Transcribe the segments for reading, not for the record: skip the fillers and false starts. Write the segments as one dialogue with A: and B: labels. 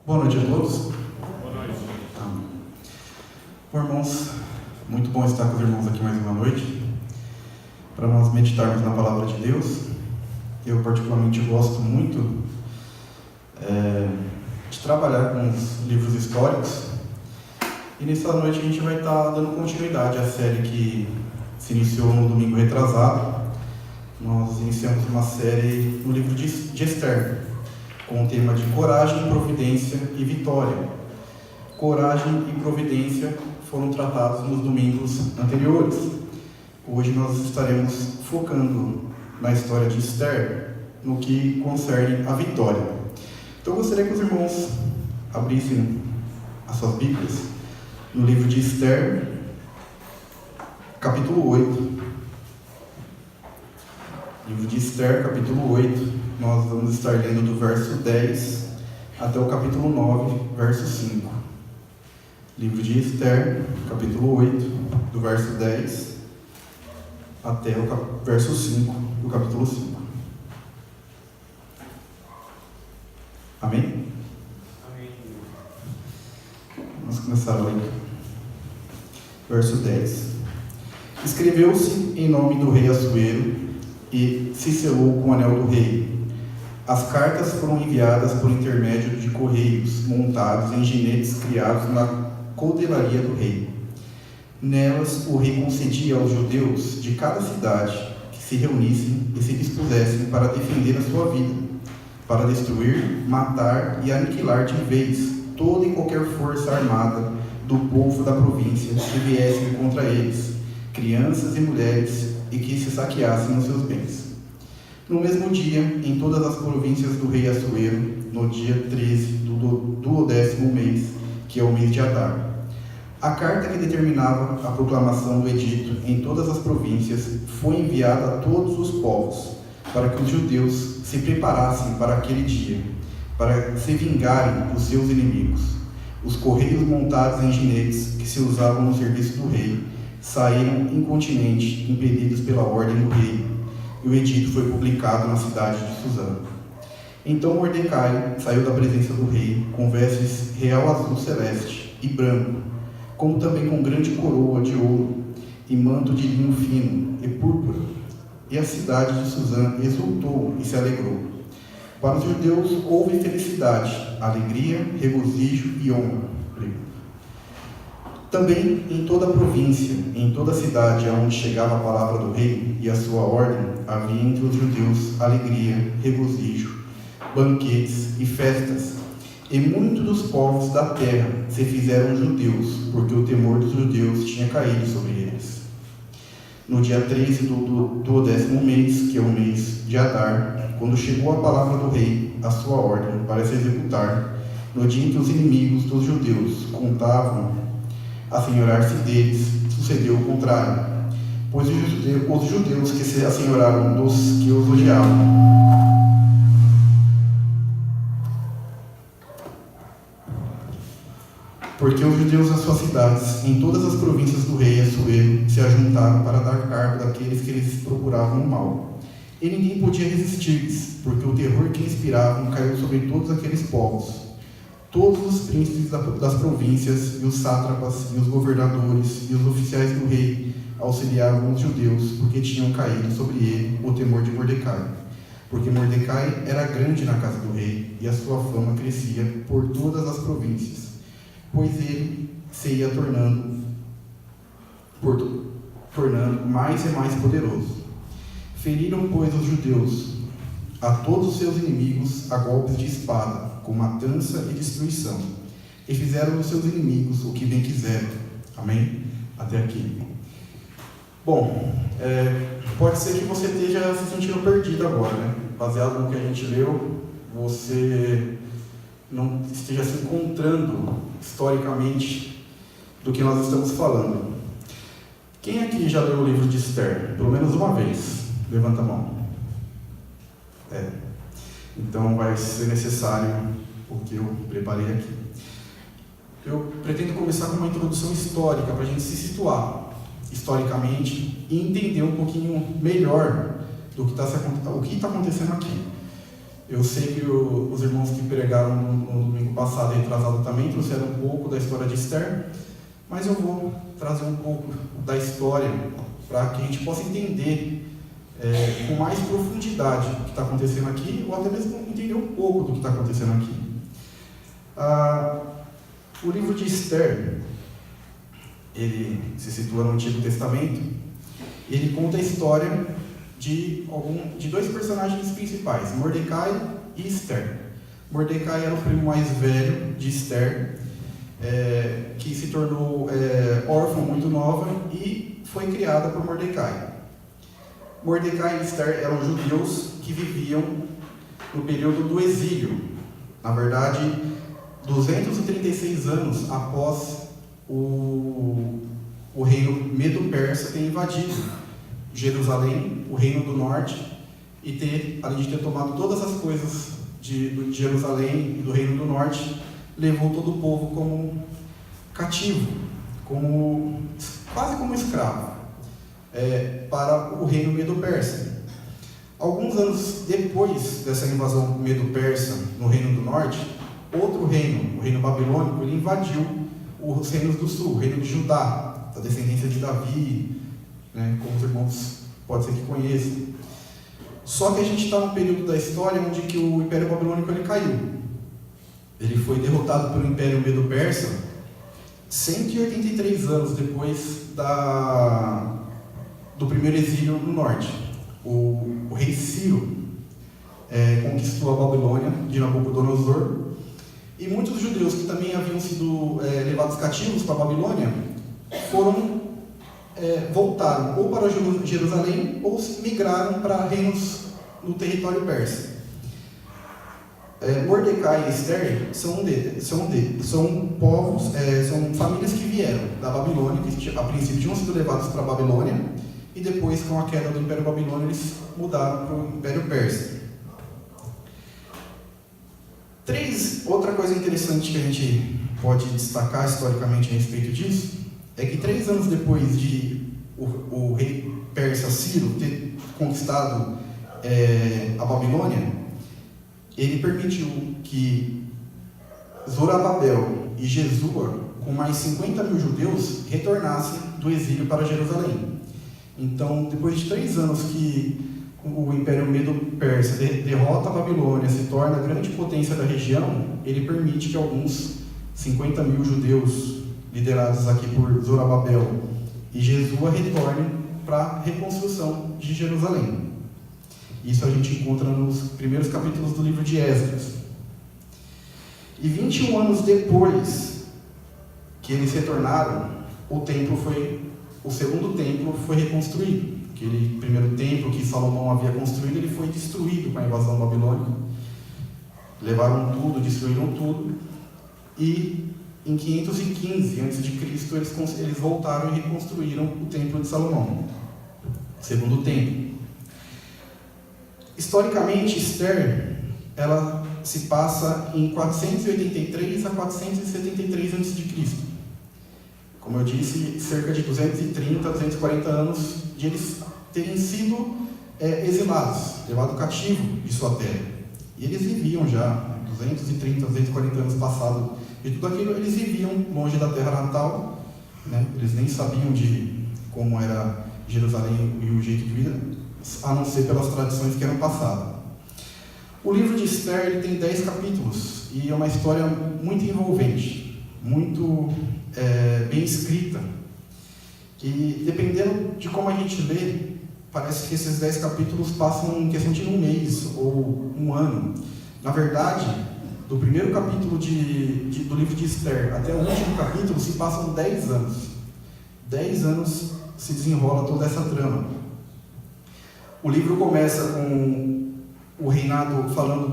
A: Boa noite a todos.
B: Boa noite.
A: Bom, irmãos, muito bom estar com os irmãos aqui mais uma noite, para nós meditarmos na Palavra de Deus. Eu particularmente gosto muito de trabalhar com os livros históricos, e nessa noite a gente vai estar dando continuidade à série que se iniciou no domingo retrasado. Nós iniciamos uma série no livro de Esther, com o tema de coragem, providência e vitória. Coragem e providência foram tratados nos domingos anteriores. Hoje nós estaremos focando na história de Esther, no que concerne a vitória. Então eu gostaria que os irmãos abrissem as suas Bíblias no livro de Esther, capítulo 8. Livro de Esther, capítulo 8. Nós vamos estar lendo do verso 10 até o capítulo 9, verso 5. Livro de Esther, capítulo 8, do verso 10 até o verso 5 do capítulo 5. Amém?
B: Amém.
A: Vamos começar a ler. Verso 10. Escreveu-se em nome do rei Assuero e se selou com o anel do rei. As cartas foram enviadas por intermédio de correios montados em jinetes criados na coutelaria do rei. Nelas, o rei concedia aos judeus de cada cidade que se reunissem e se dispusessem para defender a sua vida, para destruir, matar e aniquilar de vez toda e qualquer força armada do povo da província que viessem contra eles, crianças e mulheres, e que se saqueassem os seus bens. No mesmo dia, em todas as províncias do rei Assuero, no dia 13 do 10º mês, que é o mês de Adar, a carta que determinava a proclamação do edito em todas as províncias foi enviada a todos os povos, para que os judeus se preparassem para aquele dia, para se vingarem dos seus inimigos. Os correios montados em jinetes que se usavam no serviço do rei saíram incontinenti, impedidos pela ordem do rei, e o edito foi publicado na cidade de Suzã. Então Mordecai saiu da presença do rei com vestes real azul celeste e branco, como também com grande coroa de ouro e manto de linho fino e púrpura. E a cidade de Suzã exultou e se alegrou. Para os judeus houve felicidade, alegria, regozijo e honra. Também em toda a província, em toda a cidade aonde chegava a palavra do rei e a sua ordem, havia entre os judeus alegria, regozijo, banquetes e festas. E muitos dos povos da terra se fizeram judeus, porque o temor dos judeus tinha caído sobre eles. No dia 13 do 10º mês, que é o mês de Adar, quando chegou a palavra do rei, a sua ordem, para se executar, no dia em que os inimigos dos judeus contavam assenhorar-se deles, sucedeu o contrário, pois os judeus que se assenhoraram dos que os odiavam. Porque os judeus das suas cidades, em todas as províncias do rei Assuero, se ajuntaram para dar cabo daqueles que eles procuravam o mal. E ninguém podia resistir-lhes, porque o terror que inspiravam caiu sobre todos aqueles povos. Todos os príncipes das províncias, e os sátrapas, e os governadores, e os oficiais do rei auxiliavam os judeus, porque tinham caído sobre ele o temor de Mordecai. Porque Mordecai era grande na casa do rei, e a sua fama crescia por todas as províncias, pois ele se ia tornando mais e mais poderoso. Feriram, pois, os judeus a todos os seus inimigos a golpes de espada, com matança e destruição, e fizeram dos seus inimigos o que bem quiseram. Amém? Até aqui. Bom, pode ser que você esteja se sentindo perdido agora, né? Baseado no que a gente leu, você não esteja se encontrando historicamente do que nós estamos falando. Quem aqui já leu o livro de Esther? Pelo menos uma vez. Levanta a mão. Então vai ser necessário o que eu preparei aqui. Eu pretendo começar com uma introdução histórica para a gente se situar historicamente e entender um pouquinho melhor do que está acontecendo aqui. Eu sei que os irmãos que pregaram no domingo passado e retrasado também trouxeram um pouco da história de Esther, mas eu vou trazer um pouco da história para que a gente possa entender com mais profundidade o que está acontecendo aqui, ou até mesmo entender um pouco do que está acontecendo aqui. O livro de Esther, ele se situa no Antigo Testamento, e ele conta a história de dois personagens principais, Mordecai e Esther. Mordecai era o primo mais velho de Esther, que se tornou órfão muito nova e foi criada por Mordecai. Mordecai e Esther eram judeus que viviam no período do exílio. Na verdade, 236 anos após o reino Medo-Persa ter invadido Jerusalém, o reino do norte, e além de ter tomado todas as coisas de Jerusalém e do reino do norte, levou todo o povo como cativo, quase como escravo, para o reino Medo-Persa. Alguns anos depois dessa invasão Medo-Persa no reino do norte, outro reino, o reino babilônico, ele invadiu os reinos do sul, o reino de Judá, da descendência de Davi, como os irmãos pode ser que conheçam. Só que a gente está num período da história onde que o Império Babilônico ele caiu. Ele foi derrotado pelo Império Medo-Persa 183 anos depois do primeiro exílio no norte. O rei Ciro conquistou a Babilônia de Nabucodonosor, e muitos judeus que também haviam sido levados cativos para a Babilônia voltaram ou para Jerusalém ou migraram para reinos no território persa. Mordecai e Esther são povos, são famílias que vieram da Babilônia, que a princípio tinham sido levados para a Babilônia, e depois, com a queda do Império Babilônio, eles mudaram para o Império Persa. Outra coisa interessante que a gente pode destacar historicamente a respeito disso é que 3 anos depois de o rei persa Ciro ter conquistado a Babilônia, ele permitiu que Zorobabel e Jesua, com mais 50 mil judeus, retornassem do exílio para Jerusalém. Então, depois de 3 anos que o Império Medo-Persa derrota a Babilônia, se torna a grande potência da região, ele permite que alguns 50 mil judeus, liderados aqui por Zorobabel e Jesua, retornem para a reconstrução de Jerusalém. Isso a gente encontra nos primeiros capítulos do livro de Esdras. E 21 anos depois que eles retornaram, o segundo templo foi reconstruído. Aquele primeiro templo que Salomão havia construído, ele foi destruído com a invasão babilônica. Levaram tudo, destruíram tudo. E em 515 a.C., eles voltaram e reconstruíram o templo de Salomão, o segundo templo. Historicamente, Esther, ela se passa em 483 a 473 a.C. Como eu disse, cerca de 230 a 240 anos de eles terem sido exilados, levados cativo de sua terra. E eles viviam já, 230 a 240 anos passados de tudo aquilo, eles viviam longe da terra natal, Eles nem sabiam de como era Jerusalém e o jeito de vida, a não ser pelas tradições que eram passadas. O livro de Esther ele tem 10 capítulos e é uma história muito envolvente, muito bem escrita. E dependendo de como a gente lê, parece que esses 10 capítulos passam em questão de um mês ou um ano. Na verdade, do primeiro capítulo do livro de Esther até o último capítulo se passam 10 anos. 10 anos se desenrola toda essa trama. O livro começa com o reinado, falando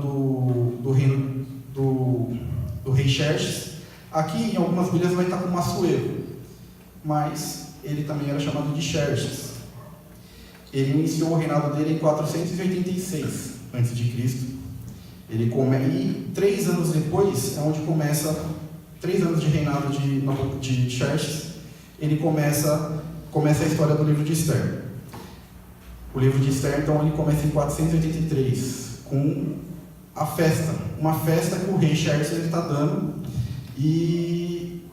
A: do reino do rei Xerxes. Aqui em algumas Bíblias vai estar com Massuero, mas ele também era chamado de Xerxes. Ele iniciou o reinado dele em 486 a.C. E 3 anos depois é onde começa, 3 anos de reinado de Xerxes, ele começa a história do livro de Esther. O livro de Esther, então, ele começa em 483, com a festa, uma festa que o rei Xerxes está dando. E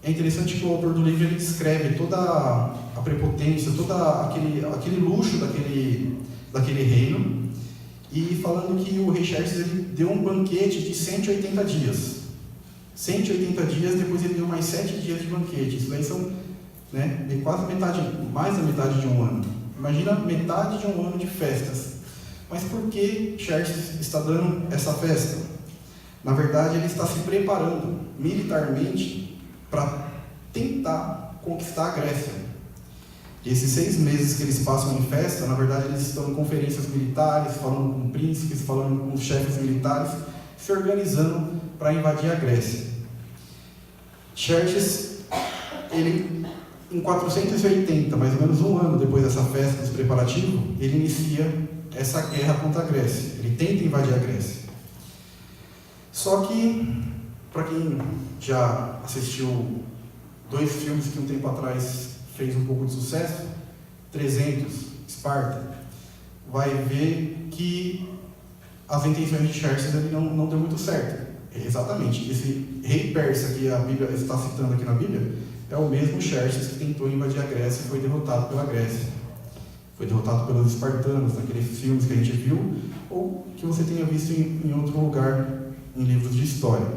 A: é interessante que o autor do livro ele descreve toda a prepotência, todo aquele luxo daquele reino, e falando que o rei Xerxes ele deu um banquete de 180 dias. 180 dias, depois ele deu mais 7 dias de banquete. Isso daí são, né, quase metade, mais da metade de um ano. Imagina metade de um ano de festas. Mas por que Xerxes está dando essa festa? Na verdade, ele está se preparando militarmente para tentar conquistar a Grécia. E esses 6 meses que eles passam em festa, na verdade, eles estão em conferências militares, falando com príncipes, falando com os chefes militares, se organizando para invadir a Grécia. Xerxes, ele, em 480, mais ou menos um ano depois dessa festa, desse preparativo, ele inicia essa guerra contra a Grécia. Ele tenta invadir a Grécia. Só que, para quem já assistiu 2 filmes que um tempo atrás fez um pouco de sucesso, 300, Esparta, vai ver que as intenções de Xerxes ele não deu muito certo. Exatamente, esse rei persa que a Bíblia está citando aqui na Bíblia é o mesmo Xerxes que tentou invadir a Grécia e foi derrotado pela Grécia. Foi derrotado pelos espartanos, naqueles filmes que a gente viu, ou que você tenha visto em outro lugar, em livros de história.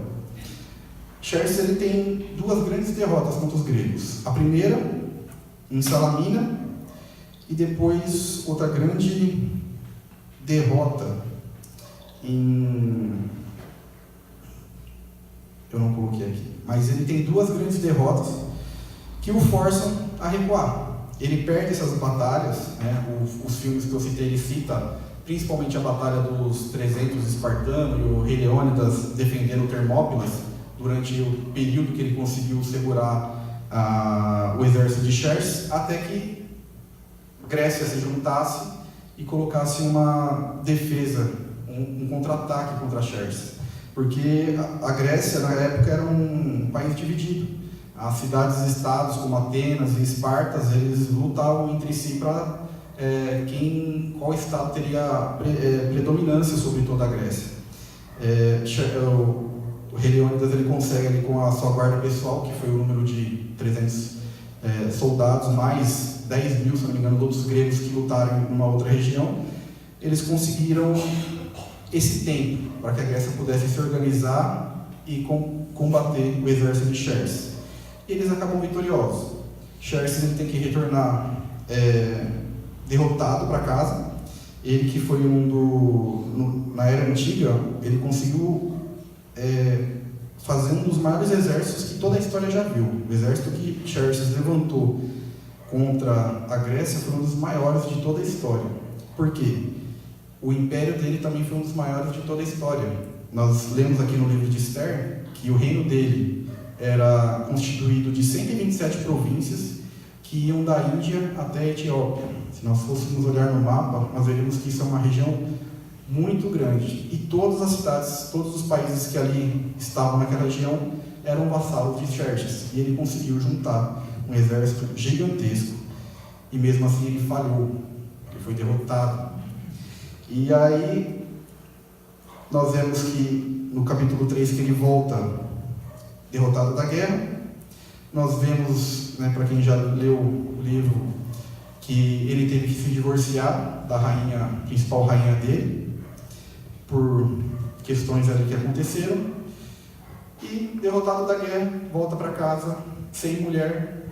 A: Xerxes ele tem 2 grandes derrotas contra os gregos. A primeira, em Salamina, e depois outra grande derrota em... eu não coloquei aqui, mas ele tem 2 grandes derrotas que o forçam a recuar. Ele perde essas batalhas, né? Os filmes que eu citei, ele cita principalmente a batalha dos 300 espartanos e o rei Leônidas defendendo Termópilas durante o período que ele conseguiu segurar o exército de Xerxes, até que Grécia se juntasse e colocasse uma defesa, um contra-ataque contra Xerxes. Porque a Grécia, na época, era um país dividido. As cidades-estados, como Atenas e Espartas, eles lutavam entre si para qual estado teria predominância sobre toda a Grécia. O rei Leônidas ele consegue, ali, com a sua guarda pessoal, que foi o número de 300 soldados, mais 10 mil, se não me engano, outros gregos que lutaram em uma outra região, eles conseguiram esse tempo para que a Grécia pudesse se organizar e combater o exército de Xerxes. E eles acabam vitoriosos. Xerxes ele tem que retornar derrotado para casa. Ele que foi na era antiga, ele conseguiu fazer um dos maiores exércitos que toda a história já viu. O exército que Xerxes levantou contra a Grécia foi um dos maiores de toda a história. Por quê? O império dele também foi um dos maiores de toda a história. Nós lemos aqui no livro de Esther que o reino dele era constituído de 127 províncias que iam da Índia até a Etiópia. Se nós fôssemos olhar no mapa, nós veríamos que isso é uma região muito grande. E todas as cidades, todos os países que ali estavam naquela região eram vassalos de Xerxes. E ele conseguiu juntar um exército gigantesco. E mesmo assim ele falhou. Ele foi derrotado. E aí, nós vemos que no capítulo 3 que ele volta derrotado da guerra. Nós vemos, né, para quem já leu o livro, que ele teve que se divorciar da principal rainha dele, por questões ali que aconteceram. E derrotado da guerra, volta para casa, sem mulher,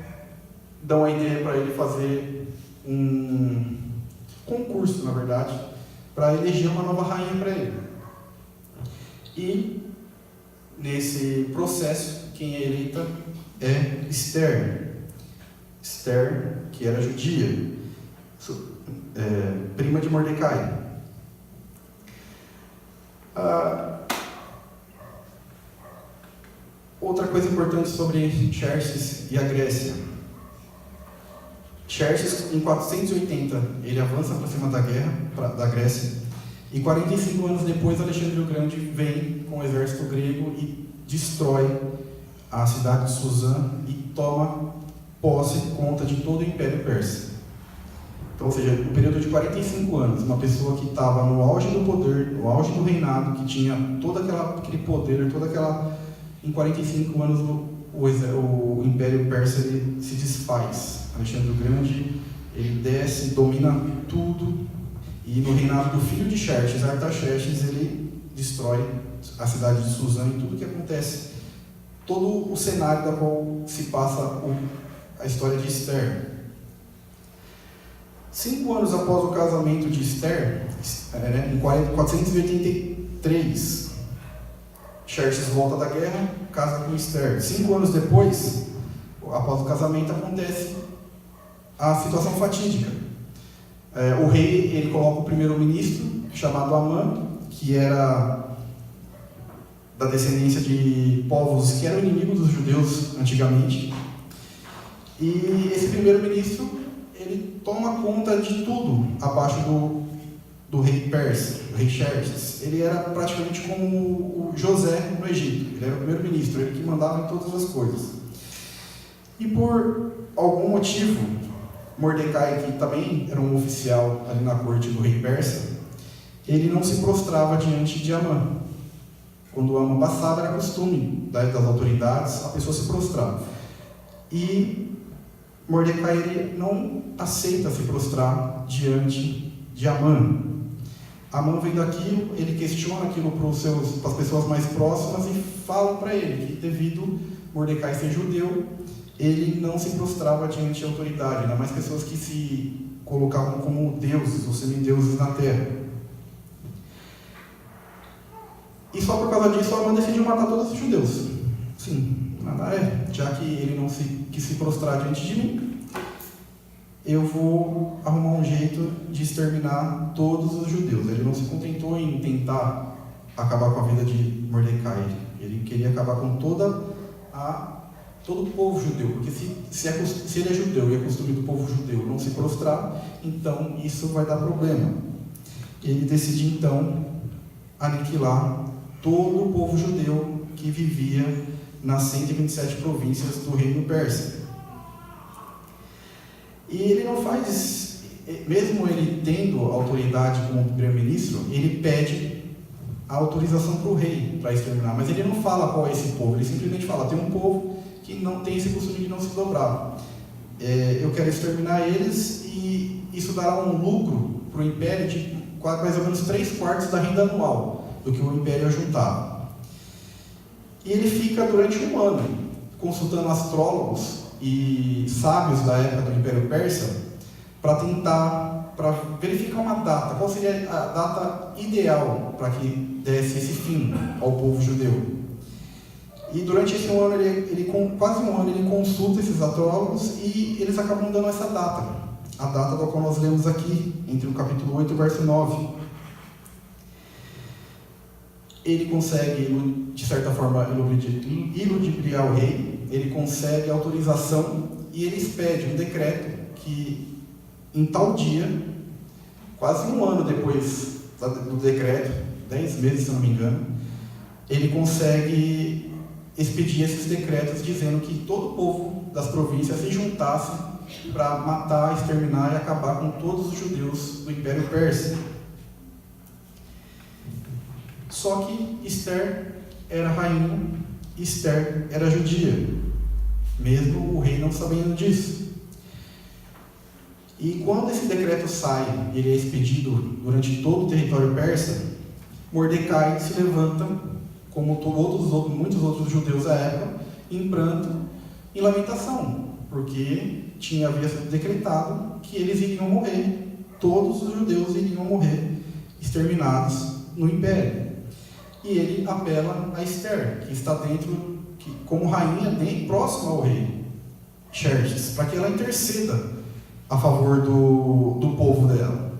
A: dão a ideia para ele fazer um concurso, na verdade, para eleger uma nova rainha para ele. E nesse processo, quem é eleita é Esther. Esther, que era judia, prima de Mordecai. Outra coisa importante sobre Xerxes e a Grécia. Xerxes, em 480, ele avança para cima da guerra, da Grécia, e 45 anos depois, Alexandre o Grande vem com o exército grego e destrói a cidade de Suzã e toma posse, conta de todo o Império Persa. Então, ou seja, um período de 45 anos, uma pessoa que estava no auge do poder, no auge do reinado, que tinha todo aquele poder, em 45 anos o Império Persa ele se desfaz. Alexandre o Grande, ele desce, domina tudo, e no reinado do filho de Xerxes, Artaxerxes, ele destrói a cidade de Suzã e tudo que acontece, todo o cenário da qual se passa a história de Esther. 5 anos após o casamento de Esther, em 483, Xerxes volta da guerra, casa com Esther. 5 anos depois, após o casamento, acontece a situação fatídica. O rei ele coloca o primeiro-ministro, chamado Amã, que era da descendência de povos que eram inimigos dos judeus antigamente. E esse primeiro-ministro ele toma conta de tudo abaixo do rei persa, do rei Xerxes. Ele era praticamente como o José no Egito. Ele era o primeiro-ministro, ele que mandava em todas as coisas. E por algum motivo, Mordecai, que também era um oficial ali na corte do rei persa, ele não se prostrava diante de Amã. Quando Amã passava, era costume das autoridades a pessoa se prostrar. E Mordecai ele não aceita se prostrar diante de Amã. Amã vendo aquilo, ele questiona aquilo para as pessoas mais próximas e falam para ele que devido Mordecai ser judeu, ele não se prostrava diante de autoridade, ainda mais pessoas que se colocavam como deuses ou semideuses na terra. E só por causa disso, Amã decidiu matar todos os judeus. Sim, já que ele não quis se prostrar diante de mim, eu vou arrumar um jeito de exterminar todos os judeus. Ele não se contentou em tentar acabar com a vida de Mordecai. Ele queria acabar com todo o povo judeu, porque se ele é judeu e é costume do povo judeu não se prostrar, então isso vai dar problema. Ele decide então aniquilar todo o povo judeu que vivia nas 127 províncias do reino persa. E ele não faz, mesmo ele tendo autoridade como primeiro-ministro, ele pede a autorização para o rei para exterminar, mas ele não fala qual é esse povo, ele simplesmente fala, tem um povo que não tem esse costume de não se dobrar. Eu quero exterminar eles e isso dará um lucro para o império de mais ou menos 3/4 da renda anual do que o império ajuntava. E ele fica durante 1 ano consultando astrólogos e sábios da época do Império Persa para verificar uma data, qual seria a data ideal para que desse esse fim ao povo judeu. E durante esse 1 ano, quase 1 ano, ele consulta esses astrólogos e eles acabam dando essa data, a data da qual nós lemos aqui, entre o capítulo 8 e o verso 9. Ele consegue, de certa forma, iludibriar o rei, ele consegue autorização e ele expede um decreto que, em tal dia, quase 1 ano depois do decreto, 10 meses, se não me engano, ele consegue expedir esses decretos dizendo que todo o povo das províncias se juntasse para matar, exterminar e acabar com todos os judeus do Império Persa. Só que Esther era rainha, Esther era judia, mesmo o rei não sabendo disso. E quando esse decreto sai, ele é expedido durante todo o território persa, Mordecai se levanta, como muitos outros judeus da época, em pranto, em lamentação, porque havia sido decretado que eles iriam morrer, todos os judeus iriam morrer, exterminados no império. E ele apela a Esther, que está como rainha, próxima ao rei Xerxes, para que ela interceda a favor do povo dela.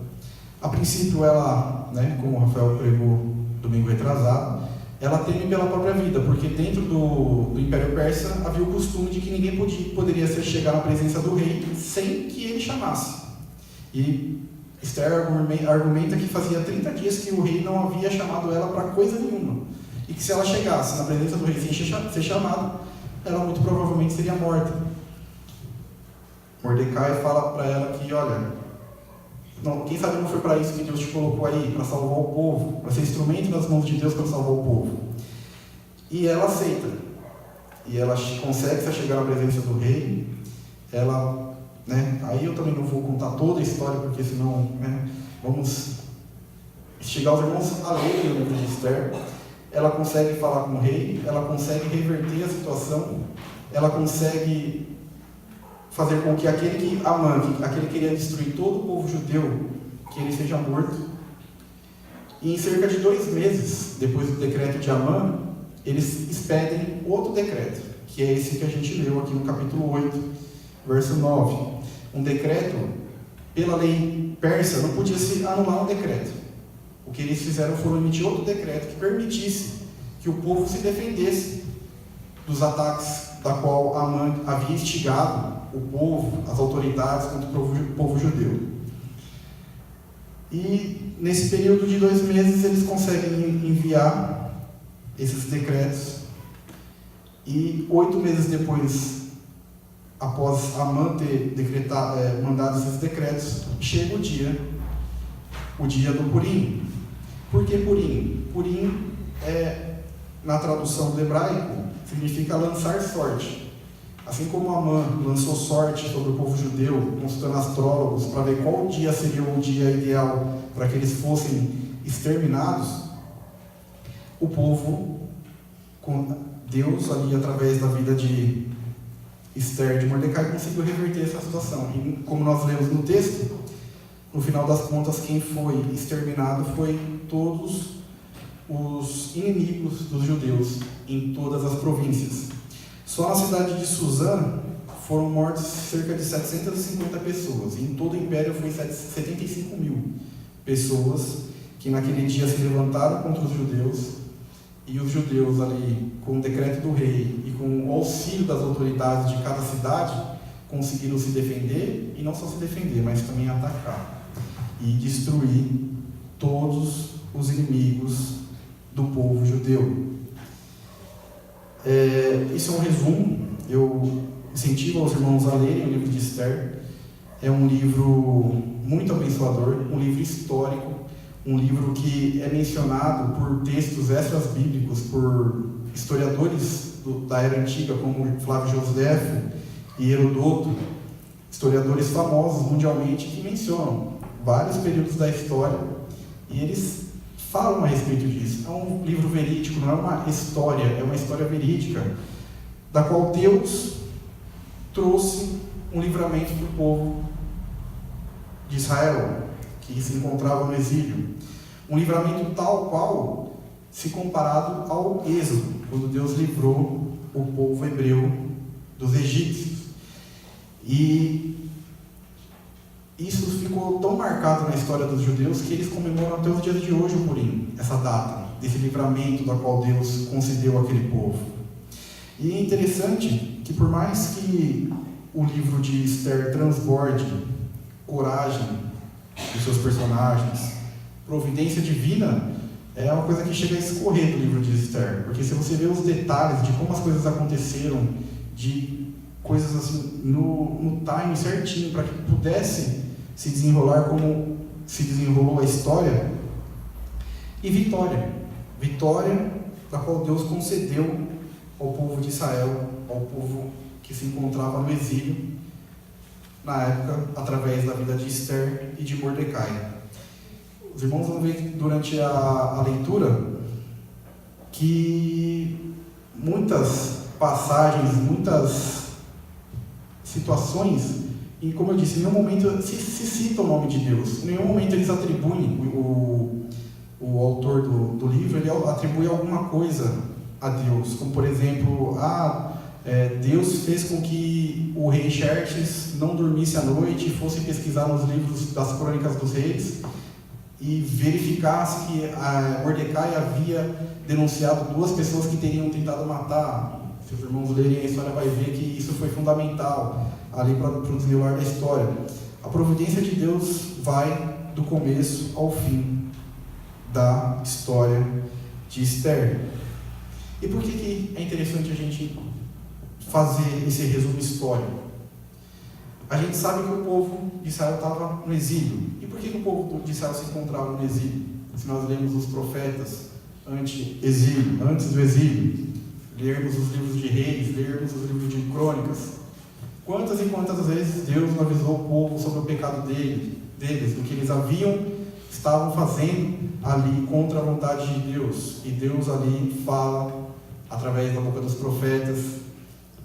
A: A princípio, ela, como o Rafael pregou domingo retrasado, ela teme pela própria vida, porque dentro do Império Persa havia o costume de que ninguém poderia chegar na presença do rei sem que ele chamasse. E Esther argumenta que fazia 30 dias que o rei não havia chamado ela para coisa nenhuma, e que se ela chegasse na presença do rei sem ser chamada, ela muito provavelmente seria morta. Mordecai fala para ela que, olha, Não, quem sabe não foi para isso que Deus te colocou aí, para salvar o povo, para ser instrumento nas mãos de Deus para salvar o povo. E ela aceita. E ela consegue se chegar na presença do rei. Ela, aí eu também não vou contar toda a história, porque senão, vamos chegar aos irmãos a ler o livro de Esther. Ela consegue falar com o rei, ela consegue reverter a situação, ela consegue fazer com que aquele que queria destruir todo o povo judeu, que ele seja morto. E em cerca de 2 meses, depois do decreto de Amã, eles expedem outro decreto, que é esse que a gente leu aqui no capítulo 8, verso 9. Um decreto, pela lei persa, não podia se anular um decreto. O que eles fizeram foi emitir outro decreto que permitisse que o povo se defendesse dos ataques da qual Amã havia instigado o povo, as autoridades contra o povo judeu. E nesse período de 2 meses eles conseguem enviar esses decretos, e 8 meses depois, após Amã ter mandado esses decretos, chega o dia do Purim. Por que Purim? Purim na tradução do hebraico, significa lançar sorte. Assim como Amã lançou sorte sobre o povo judeu, consultando astrólogos para ver qual dia seria o dia ideal para que eles fossem exterminados, o povo, com Deus ali através da vida de Esther, de Mordecai, conseguiu reverter essa situação. E como nós lemos no texto, no final das contas, quem foi exterminado foi todos os inimigos dos judeus em todas as províncias. Só na cidade de Suzã foram mortas cerca de 750 pessoas. Em todo o império foi 75 mil pessoas que naquele dia se levantaram contra os judeus, e os judeus ali, com o decreto do rei e com o auxílio das autoridades de cada cidade, conseguiram se defender, e não só se defender, mas também atacar e destruir todos os inimigos do povo judeu. Isso é um resumo. Eu incentivo os irmãos a lerem o livro de Esther. É um livro muito abençoador, um livro histórico, um livro que é mencionado por textos extras bíblicos, por historiadores da era antiga, como Flávio Josefo e Herodoto, historiadores famosos mundialmente que mencionam vários períodos da história, e eles falam a respeito disso. É um livro verídico, não é uma história, é uma história verídica, da qual Deus trouxe um livramento para o povo de Israel, que se encontrava no exílio. Um livramento tal qual se comparado ao Êxodo, quando Deus livrou o povo hebreu dos egípcios. E isso ficou tão marcado na história dos judeus que eles comemoram até os dias de hoje o Purim, essa data, desse livramento da qual Deus concedeu àquele povo. E é interessante que, por mais que o livro de Esther transborde coragem dos seus personagens, providência divina, é uma coisa que chega a escorrer do livro de Esther, porque se você vê os detalhes de como as coisas aconteceram, de coisas assim no time certinho, para que pudesse se desenrolar como se desenrolou a história, e vitória da qual Deus concedeu ao povo de Israel, ao povo que se encontrava no exílio na época, através da vida de Esther e de Mordecai. Os irmãos vão ver durante a leitura que muitas passagens, muitas situações, e como eu disse, em nenhum momento se cita o nome de Deus, em nenhum momento eles atribuem, o autor do livro, ele atribui alguma coisa a Deus, como por exemplo, Deus fez com que o rei Xerxes não dormisse à noite e fosse pesquisar nos livros das crônicas dos reis e verificasse que Mordecai havia denunciado 2 pessoas que teriam tentado matar. Se os irmãos lerem a história, vai ver que isso foi fundamental ali para o desenrolar da história. A providência de Deus vai do começo ao fim da história de Esther. E por que é interessante a gente fazer esse resumo histórico? A gente sabe que o povo de Israel estava no exílio. E por que o povo de Israel se encontrava no exílio? Se nós lemos os profetas antes do exílio, lermos os livros de Reis, lermos os livros de Crônicas, quantas e quantas vezes Deus não avisou o povo sobre o pecado deles, do que eles estavam fazendo ali contra a vontade de Deus. E Deus ali fala, através da boca dos profetas,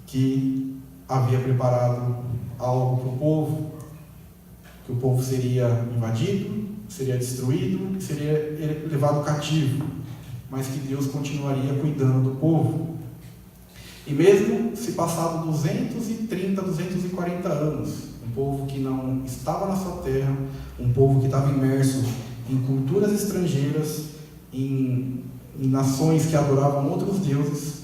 A: que havia preparado algo para o povo, que o povo seria invadido, seria destruído, seria levado cativo, mas que Deus continuaria cuidando do povo. E mesmo se passado 230, 240 anos, um povo que não estava na sua terra, um povo que estava imerso em culturas estrangeiras, em nações que adoravam outros deuses,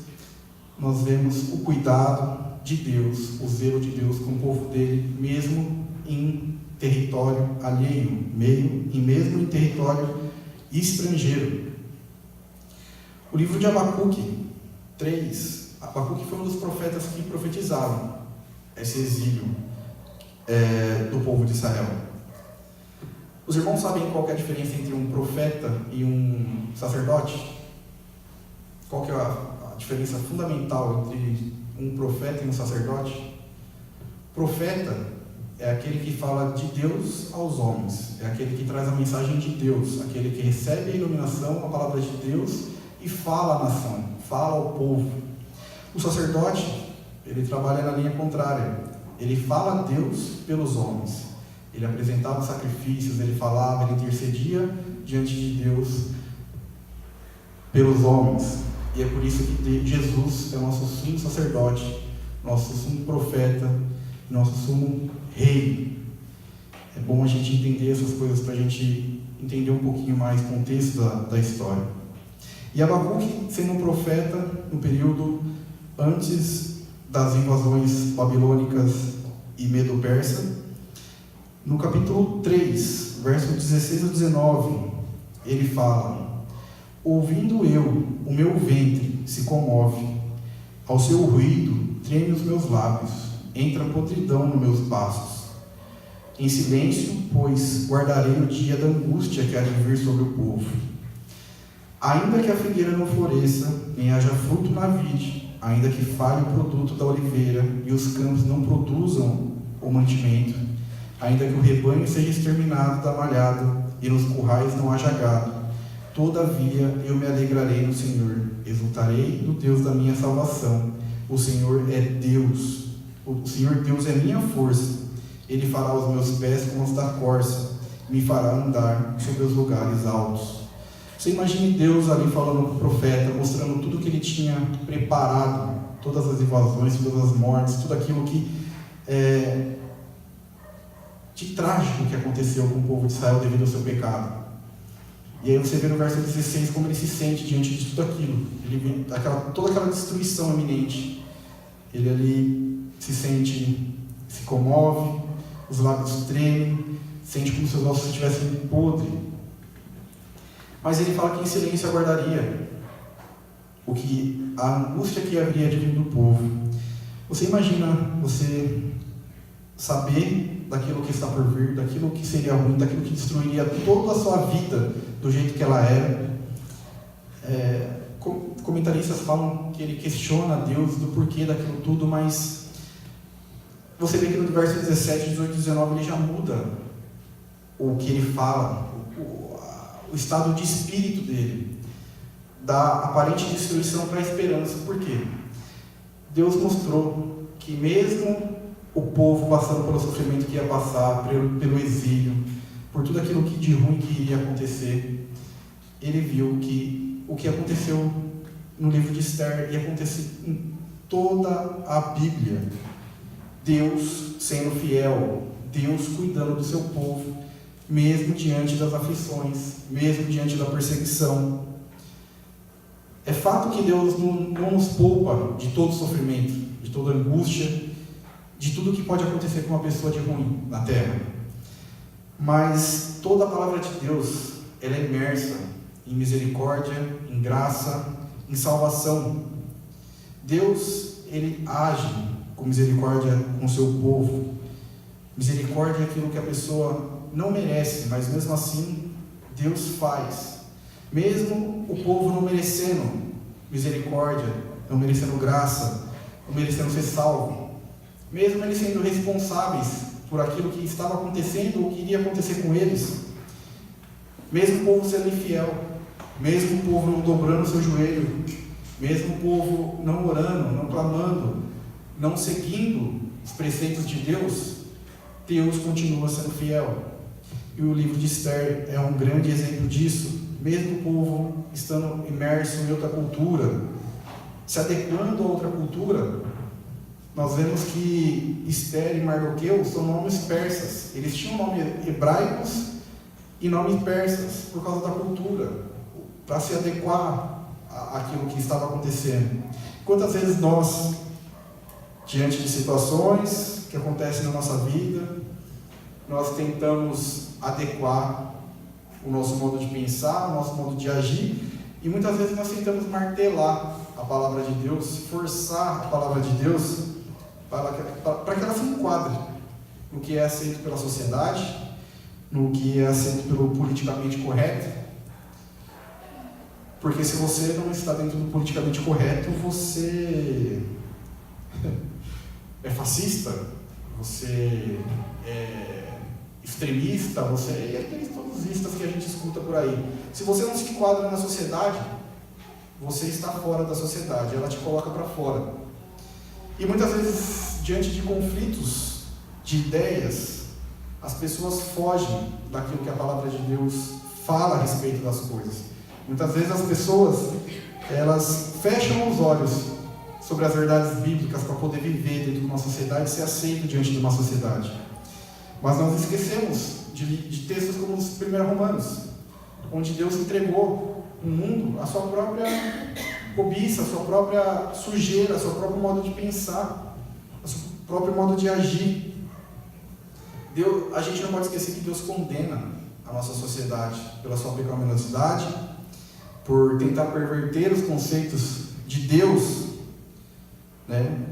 A: nós vemos o cuidado de Deus, o zelo de Deus com o povo dele, mesmo em território alheio, mesmo em território estrangeiro. O livro de Abacuque 3, Abacuque foi um dos profetas que profetizaram esse exílio do povo de Israel. Os irmãos sabem qual que é a diferença entre um profeta e um sacerdote? Qual que é a diferença fundamental entre um profeta e um sacerdote? Profeta é aquele que fala de Deus aos homens, é aquele que traz a mensagem de Deus, aquele que recebe a iluminação, a palavra de Deus e fala à nação, fala ao povo. O sacerdote, ele trabalha na linha contrária, ele fala a Deus pelos homens, ele apresentava sacrifícios, ele falava, ele intercedia diante de Deus pelos homens. E é por isso que Jesus é o nosso sumo sacerdote, nosso sumo profeta, nosso sumo rei. É bom a gente entender essas coisas para a gente entender um pouquinho mais o contexto da história. E Abacuque, sendo um profeta no período antes das invasões babilônicas e medo-persa, no capítulo 3, verso 16 a 19, ele fala: ouvindo eu, o meu ventre se comove, ao seu ruído treme os meus lábios, entra podridão nos meus passos. Em silêncio, pois, guardarei o dia da angústia que há de vir sobre o povo. Ainda que a figueira não floresça, nem haja fruto na vide, ainda que falhe o produto da oliveira e os campos não produzam o mantimento, ainda que o rebanho seja exterminado da malhada e nos currais não haja gado, todavia eu me alegrarei no Senhor, exultarei no Deus da minha salvação. O Senhor é Deus, o Senhor Deus é minha força. Ele fará os meus pés como os da corça, me fará andar sobre os lugares altos. Você imagine Deus ali falando com o profeta, mostrando tudo que ele tinha preparado, todas as invasões, todas as mortes, tudo aquilo que de trágico que aconteceu com o povo de Israel devido ao seu pecado. E aí você vê no verso 16 como ele se sente diante de tudo aquilo. Ele vê toda aquela destruição iminente. Ele ali se comove, os lábios tremem, sente como se os ossos estivessem podres. Mas ele fala que em silêncio aguardaria a angústia que haveria de vir do povo. Você imagina você saber daquilo que está por vir, daquilo que seria ruim, daquilo que destruiria toda a sua vida do jeito que ela era. Comentaristas falam que ele questiona Deus do porquê daquilo tudo, mas você vê que no verso 17, 18 e 19 ele já muda o que ele fala, o estado de espírito dele, da aparente destruição para a esperança. Por quê? Deus mostrou que mesmo o povo passando pelo sofrimento que ia passar, pelo exílio, por tudo aquilo que de ruim que iria acontecer, ele viu que o que aconteceu no livro de Esther ia acontecer em toda a Bíblia. Deus sendo fiel, Deus cuidando do seu povo, mesmo diante das aflições, mesmo diante da perseguição. É fato que Deus não nos poupa de todo sofrimento, de toda angústia, de tudo que pode acontecer com uma pessoa de ruim na terra. Mas toda a palavra de Deus, ela é imersa em misericórdia, em graça, em salvação. Deus, ele age com misericórdia com o seu povo. Misericórdia é aquilo que a pessoa não merece, mas mesmo assim Deus faz. Mesmo o povo não merecendo misericórdia, não merecendo graça, não merecendo ser salvo, mesmo eles sendo responsáveis por aquilo que estava acontecendo ou que iria acontecer com eles, mesmo o povo sendo infiel, mesmo o povo não dobrando seu joelho, mesmo o povo não orando, não clamando, não seguindo os preceitos de Deus, Deus continua sendo fiel. E o livro de Esther é um grande exemplo disso. Mesmo o povo estando imerso em outra cultura, se adequando a outra cultura, nós vemos que Esther e Mardoqueu são nomes persas. Eles tinham nomes hebraicos e nomes persas por causa da cultura, para se adequar àquilo que estava acontecendo. Quantas vezes nós, diante de situações que acontecem na nossa vida, nós tentamos adequar o nosso modo de pensar, o nosso modo de agir, e muitas vezes nós tentamos martelar a palavra de Deus, forçar a palavra de Deus para que ela se enquadre no que é aceito pela sociedade, no que é aceito pelo politicamente correto. Porque se você não está dentro do politicamente correto, você é fascista, você é extremista, você é aqueles todos istas que a gente escuta por aí. Se você não se enquadra na sociedade, você está fora da sociedade, ela te coloca para fora. E muitas vezes, diante de conflitos, de ideias, as pessoas fogem daquilo que a palavra de Deus fala a respeito das coisas. Muitas vezes as pessoas, elas fecham os olhos sobre as verdades bíblicas para poder viver dentro de uma sociedade e ser aceito diante de uma sociedade. Mas nós esquecemos de textos como os 1 Romanos, onde Deus entregou o mundo à sua própria cobiça, à sua própria sujeira, ao seu próprio modo de pensar, ao seu próprio modo de agir. A gente não pode esquecer que Deus condena a nossa sociedade pela sua pecaminosidade, por tentar perverter os conceitos de Deus, né?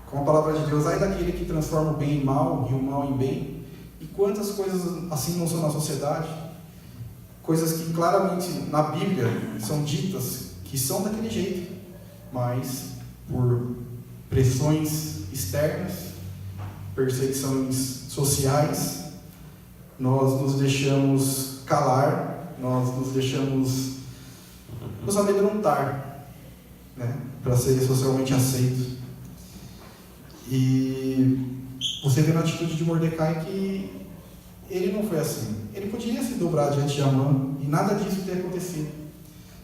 A: Com a palavra de Deus, ai daquele que transforma o bem em mal e o mal em bem. E quantas coisas assim não são na sociedade? Coisas que claramente na Bíblia são ditas que são daquele jeito, mas por pressões externas, perseguições sociais, nós nos deixamos calar, nós nos deixamos nos amedrontar, né, para ser socialmente aceito. E você vê na atitude de Mordecai que ele não foi assim. Ele poderia se dobrar diante de Amã e nada disso ter acontecido.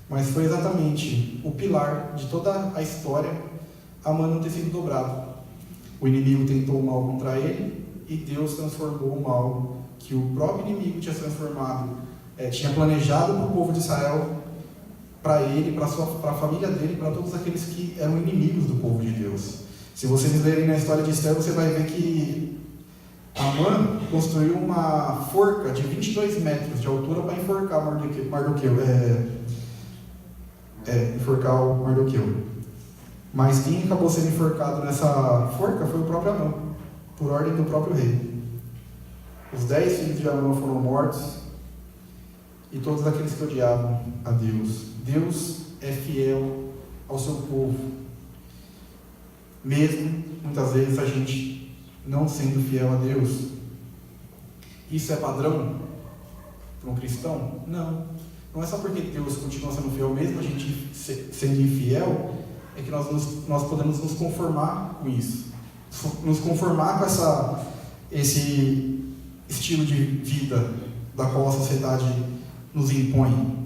A: Mas foi exatamente o pilar de toda a história, Amã não ter sido dobrado. O inimigo tentou o mal contra ele e Deus transformou o mal que o próprio inimigo tinha transformado, tinha planejado para o povo de Israel, para ele, para a família dele, para todos aqueles que eram inimigos do povo de Deus. Se vocês lerem na história de Esther, você vai ver que Amã construiu uma forca de 22 metros de altura para enforcar enforcar o Mardoqueu. Mas quem acabou sendo enforcado nessa forca foi o próprio Amã, por ordem do próprio rei. Os 10 filhos de Amã foram mortos e todos aqueles que odiavam a Deus. Deus é fiel ao seu povo. Mesmo, muitas vezes, a gente não sendo fiel a Deus. Isso é padrão para um cristão? Não. Não é só porque Deus continua sendo fiel, mesmo a gente sendo infiel, é que nós podemos nos conformar com isso. Nos conformar com esse estilo de vida da qual a sociedade nos impõe.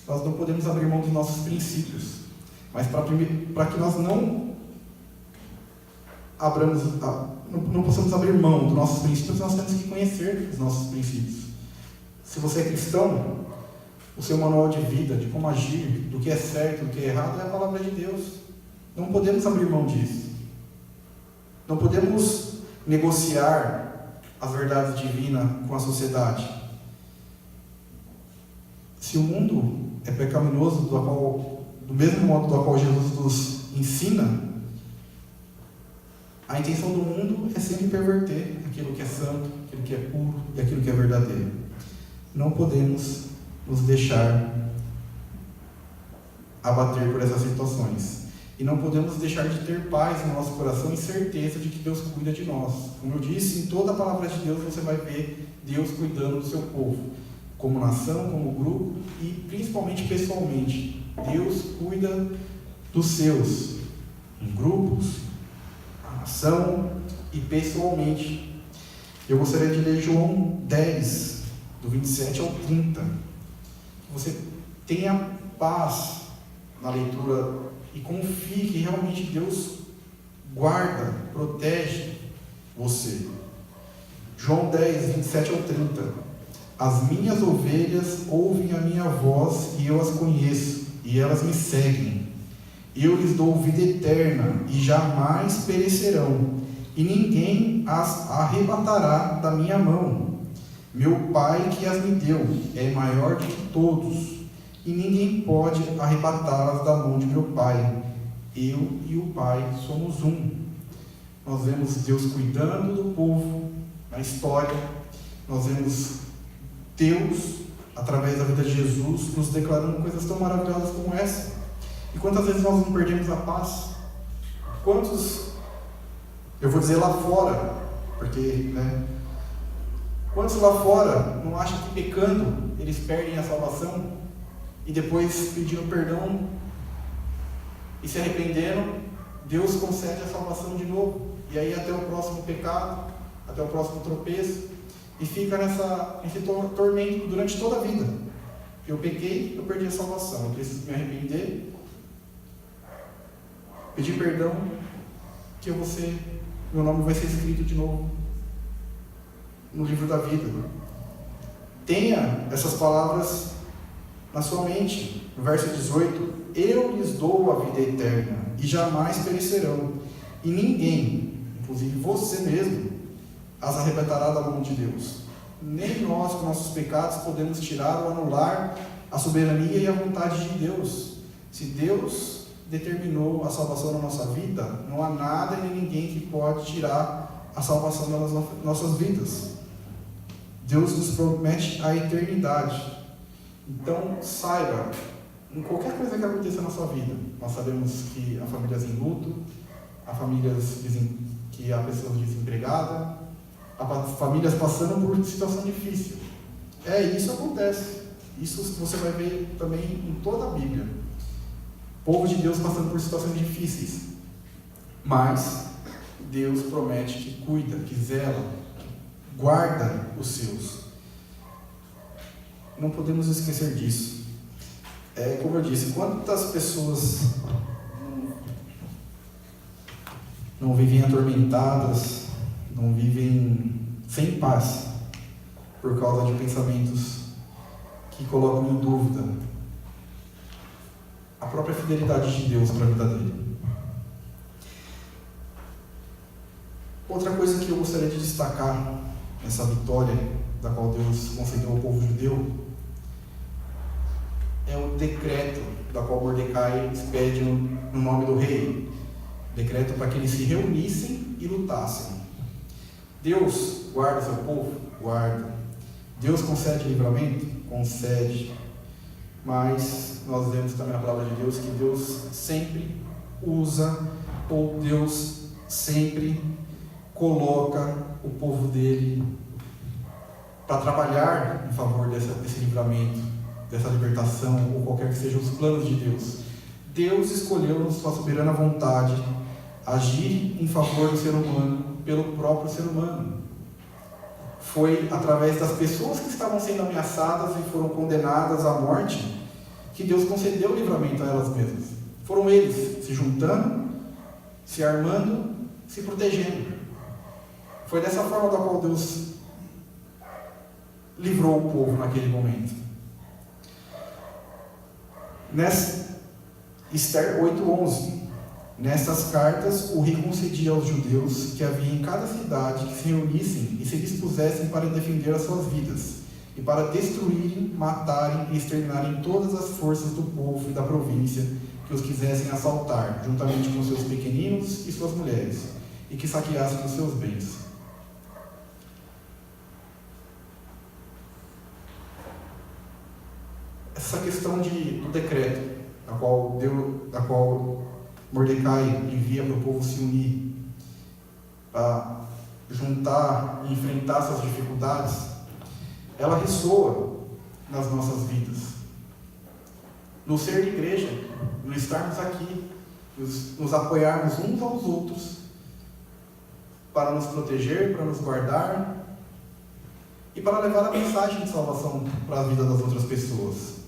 A: Nós não podemos abrir mão dos nossos princípios. Mas para que nós não possamos abrir mão dos nossos princípios, nós temos que conhecer os nossos princípios. Se você é cristão, o seu manual de vida, de como agir, do que é certo, do que é errado, é a palavra de Deus. Não podemos abrir mão disso. Não podemos negociar as verdades divinas com a sociedade. Se o mundo é pecaminoso, do mesmo modo do qual Jesus nos ensina, a A intenção do mundo é sempre perverter aquilo que é santo, aquilo que é puro e aquilo que é verdadeiro. Não podemos nos deixar abater por essas situações. E não podemos deixar de ter paz no nosso coração e certeza de que Deus cuida de nós. Como eu disse, em toda a palavra de Deus você vai ver Deus cuidando do seu povo, como nação, como grupo e principalmente pessoalmente. Deus cuida dos seus, em grupos, na nação e pessoalmente. Eu gostaria de ler João 10, do 27 ao 30. Que você tenha paz na leitura e confie que realmente Deus guarda, protege você. João 10, 27 ao 30. As minhas ovelhas ouvem a minha voz e eu as conheço, e elas me seguem. Eu lhes dou vida eterna e jamais perecerão, e ninguém as arrebatará da minha mão. Meu Pai que as me deu é maior do que todos, e ninguém pode arrebatá-las da mão de meu Pai. Eu e o Pai somos um. Nós vemos Deus cuidando do povo na história. Nós vemos Deus, através da vida de Jesus, nos declarando coisas tão maravilhosas como essa. E quantas vezes nós não perdemos a paz? Quantos, eu vou dizer lá fora, porque, quantos lá fora não acham que pecando eles perdem a salvação? E depois, pedindo perdão e se arrependeram, Deus concede a salvação de novo. E aí até o próximo pecado, até o próximo tropeço, e fica nesse tormento durante toda a vida. Eu pequei, eu perdi a salvação, eu preciso me arrepender, pedir perdão, que meu nome vai ser escrito de novo no livro da vida. Tenha essas palavras na sua mente. No verso 18: eu lhes dou a vida eterna e jamais perecerão, e ninguém, inclusive você mesmo, as arrebatará da mão de Deus. Nem nós, com nossos pecados, podemos tirar ou anular a soberania e a vontade de Deus. Se Deus determinou a salvação na nossa vida, não há nada e nem ninguém que pode tirar a salvação das nossas vidas. Deus nos promete a eternidade. Então, saiba, em qualquer coisa que aconteça na sua vida, nós sabemos que há famílias em luto, há famílias que há pessoas desempregadas, há famílias passando por situação difícil. Isso acontece. Isso você vai ver também em toda a Bíblia. Povo de Deus passando por situações difíceis. Mas Deus promete que cuida, que zela, que guarda os seus. Não podemos esquecer disso. Como eu disse, quantas pessoas não vivem atormentadas, não vivem sem paz, por causa de pensamentos que colocam em dúvida a própria fidelidade de Deus para a vida dele. Outra coisa que eu gostaria de destacar nessa vitória da qual Deus concedeu ao povo judeu é o decreto da qual Mordecai expede no nome do rei. Decreto para que eles se reunissem e lutassem. Deus guarda o seu povo? Guarda. Deus concede livramento? Concede. Mas nós vemos também na palavra de Deus que Deus sempre usa, ou Deus sempre coloca o povo dele para trabalhar em favor desse livramento, dessa libertação, ou qualquer que sejam os planos de Deus. Deus escolheu, na sua soberana vontade, agir em favor do ser humano, pelo próprio ser humano. Foi através das pessoas que estavam sendo ameaçadas e foram condenadas à morte que Deus concedeu o livramento a elas mesmas. Foram eles se juntando, se armando, se protegendo. Foi dessa forma da qual Deus livrou o povo naquele momento. Esther 8:11. Nestas cartas, o rei concedia aos judeus que havia em cada cidade que se reunissem e se dispusessem para defender as suas vidas, e para destruírem, matarem e exterminarem todas as forças do povo e da província que os quisessem assaltar, juntamente com seus pequeninos e suas mulheres. e que saqueassem os seus bens. Essa questão do decreto, da qual Mordecai envia para o povo se unir, para juntar e enfrentar essas dificuldades, ela ressoa nas nossas vidas. No ser de igreja, no estarmos aqui, nos apoiarmos uns aos outros, para nos proteger, para nos guardar e para levar a mensagem de salvação para a vida das outras pessoas.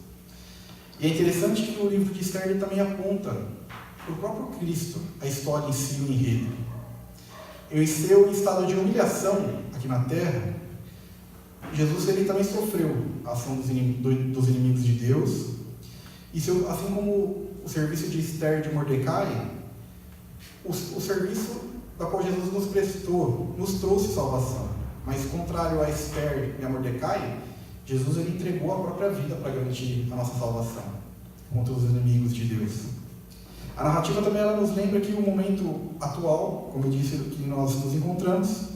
A: E é interessante que no livro de Esther ele também aponta para o próprio Cristo a história em si, o enredo. Em seu estado de humilhação aqui na terra, Jesus ele também sofreu a ação dos inimigos de Deus, e assim como o serviço de Esther de Mordecai, o serviço da qual Jesus nos prestou nos trouxe salvação. Mas contrário a Esther e a Mordecai, Jesus ele entregou a própria vida para garantir a nossa salvação contra os inimigos de Deus. A narrativa também ela nos lembra que o momento atual, como eu disse, que nós nos encontramos,